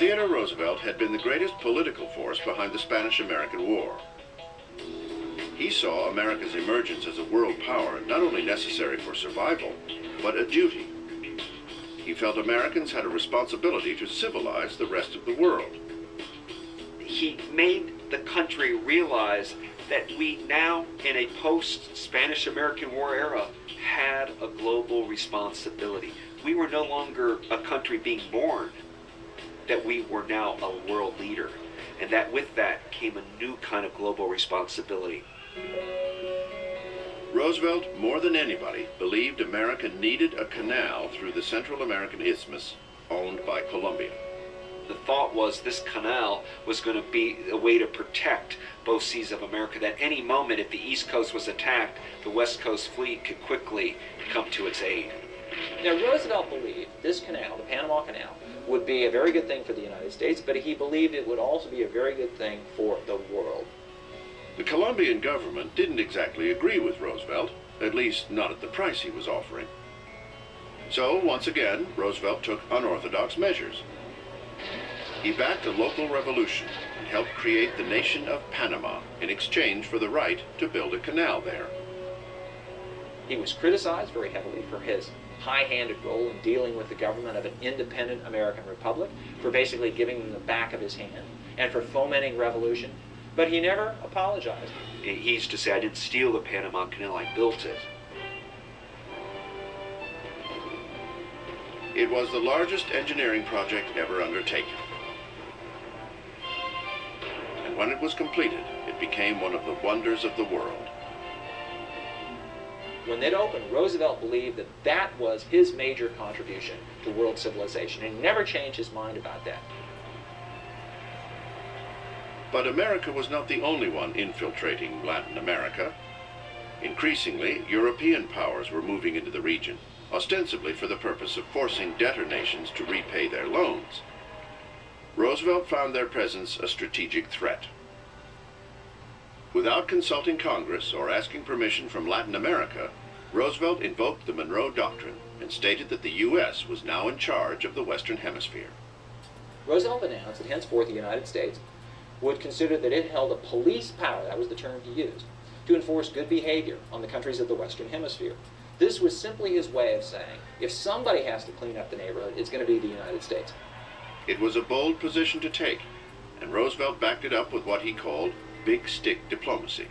Theodore Roosevelt had been the greatest political force behind the Spanish-American War. He saw America's emergence as a world power not only necessary for survival, but a duty. He felt Americans had a responsibility to civilize the rest of the world. He made the country realize that we now, in a post-Spanish-American War era, had a global responsibility. We were no longer a country being born, that we were now a world leader, and that with that came a new kind of global responsibility. Roosevelt, more than anybody, believed America needed a canal through the Central American Isthmus owned by Colombia. The thought was this canal was going to be a way to protect both seas of America, that any moment if the East Coast was attacked, the West Coast fleet could quickly come to its aid. Now, Roosevelt believed this canal, the Panama Canal, would be a very good thing for the United States, but he believed it would also be a very good thing for the world. The Colombian government didn't exactly agree with Roosevelt, at least not at the price he was offering. So, once again, Roosevelt took unorthodox measures. He backed a local revolution and helped create the nation of Panama in exchange for the right to build a canal there. He was criticized very heavily for his high-handed role in dealing with the government of an independent American republic, for basically giving them the back of his hand, and for fomenting revolution. But he never apologized. He used to say, I didn't steal the Panama Canal, I built it. It was the largest engineering project ever undertaken. And when it was completed, it became one of the wonders of the world. When it opened, Roosevelt believed that that was his major contribution to world civilization, and he never changed his mind about that. But America was not the only one infiltrating Latin America. Increasingly, European powers were moving into the region, ostensibly for the purpose of forcing debtor nations to repay their loans. Roosevelt found their presence a strategic threat. Without consulting Congress or asking permission from Latin America, Roosevelt invoked the Monroe Doctrine and stated that the U.S. was now in charge of the Western Hemisphere. Roosevelt announced that henceforth the United States would consider that it held a police power, that was the term he used, to enforce good behavior on the countries of the Western Hemisphere. This was simply his way of saying, if somebody has to clean up the neighborhood, it's going to be the United States. It was a bold position to take, and Roosevelt backed it up with what he called big stick diplomacy.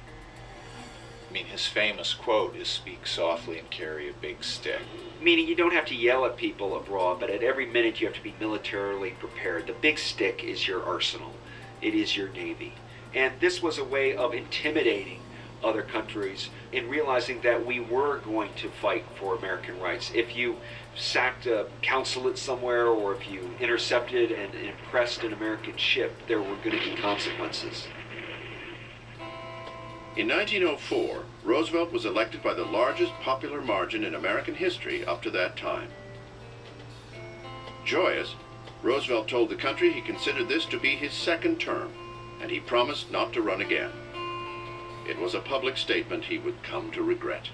I mean, his famous quote is, "Speak softly and carry a big stick." Meaning you don't have to yell at people abroad, but at every minute you have to be militarily prepared. The big stick is your arsenal. It is your navy. And this was a way of intimidating other countries in realizing that we were going to fight for American rights. If you sacked a consulate somewhere, or if you intercepted and impressed an American ship, there were going to be consequences. In 1904, Roosevelt was elected by the largest popular margin in American history up to that time. Joyous, Roosevelt told the country he considered this to be his second term, and he promised not to run again. It was a public statement he would come to regret.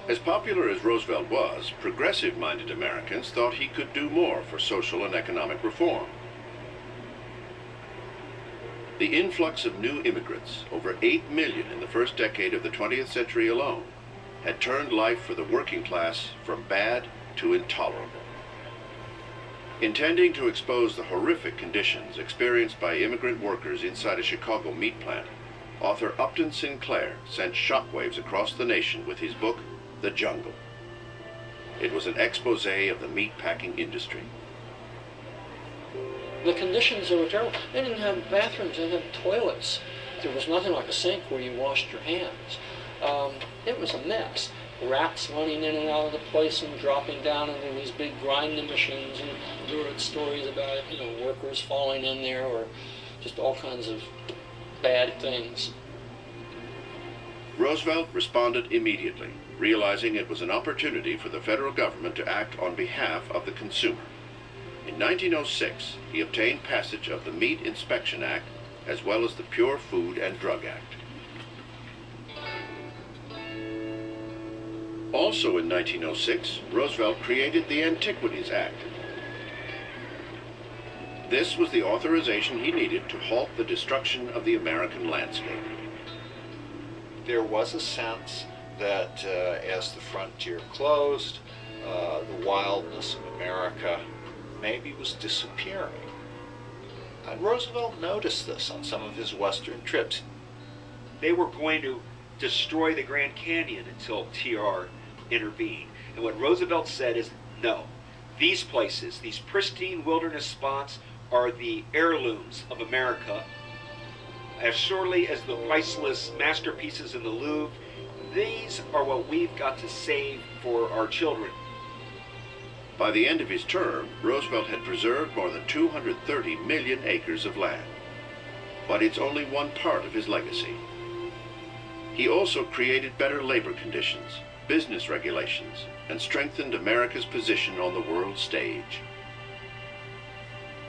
As popular as Roosevelt was, progressive-minded Americans thought he could do more for social and economic reform. The influx of new immigrants, over 8 million in the first decade of the 20th century alone, had turned life for the working class from bad to intolerable. Intending to expose the horrific conditions experienced by immigrant workers inside a Chicago meat plant, author Upton Sinclair sent shockwaves across the nation with his book, The Jungle. It was an expose of the meat-packing industry. The conditions were terrible. They didn't have bathrooms, they didn't have toilets. There was nothing like a sink where you washed your hands. It was a mess. Rats running in and out of the place and dropping down into these big grinding machines, and there were stories about, workers falling in there, or just all kinds of bad things. Roosevelt responded immediately, realizing it was an opportunity for the federal government to act on behalf of the consumer. In 1906, he obtained passage of the Meat Inspection Act as well as the Pure Food and Drug Act. Also in 1906, Roosevelt created the Antiquities Act. This was the authorization he needed to halt the destruction of the American landscape. There was a sense that as the frontier closed, the wildness of America maybe was disappearing. And Roosevelt noticed this on some of his western trips. They were going to destroy the Grand Canyon until TR intervened. And what Roosevelt said is, no, these places, these pristine wilderness spots, are the heirlooms of America. As surely as the priceless masterpieces in the Louvre, these are what we've got to save for our children. By the end of his term, Roosevelt had preserved more than 230 million acres of land. But it's only one part of his legacy. He also created better labor conditions, business regulations, and strengthened America's position on the world stage.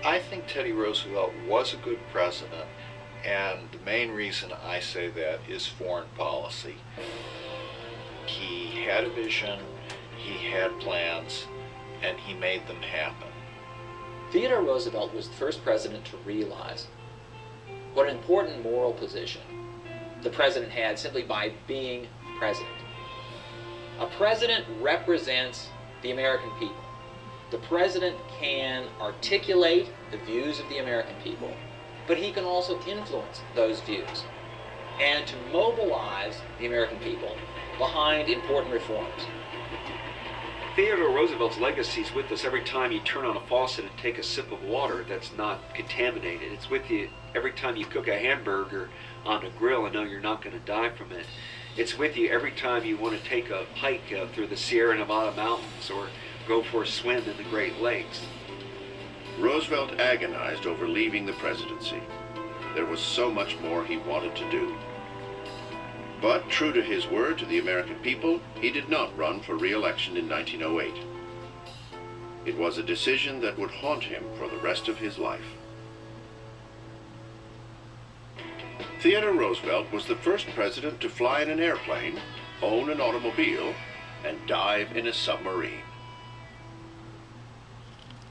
I think Teddy Roosevelt was a good president, and the main reason I say that is foreign policy. He had a vision, he had plans, and he made them happen. Theodore Roosevelt was the first president to realize what an important moral position the president had simply by being president. A president represents the American people. The president can articulate the views of the American people, but he can also influence those views and to mobilize the American people behind important reforms. Theodore Roosevelt's legacy is with us every time you turn on a faucet and take a sip of water that's not contaminated. It's with you every time you cook a hamburger on a grill and know you're not going to die from it. It's with you every time you want to take a hike through the Sierra Nevada mountains or go for a swim in the Great Lakes. Roosevelt agonized over leaving the presidency. There was so much more he wanted to do. But true to his word to the American people, he did not run for re-election in 1908. It was a decision that would haunt him for the rest of his life. Theodore Roosevelt was the first president to fly in an airplane, own an automobile, and dive in a submarine.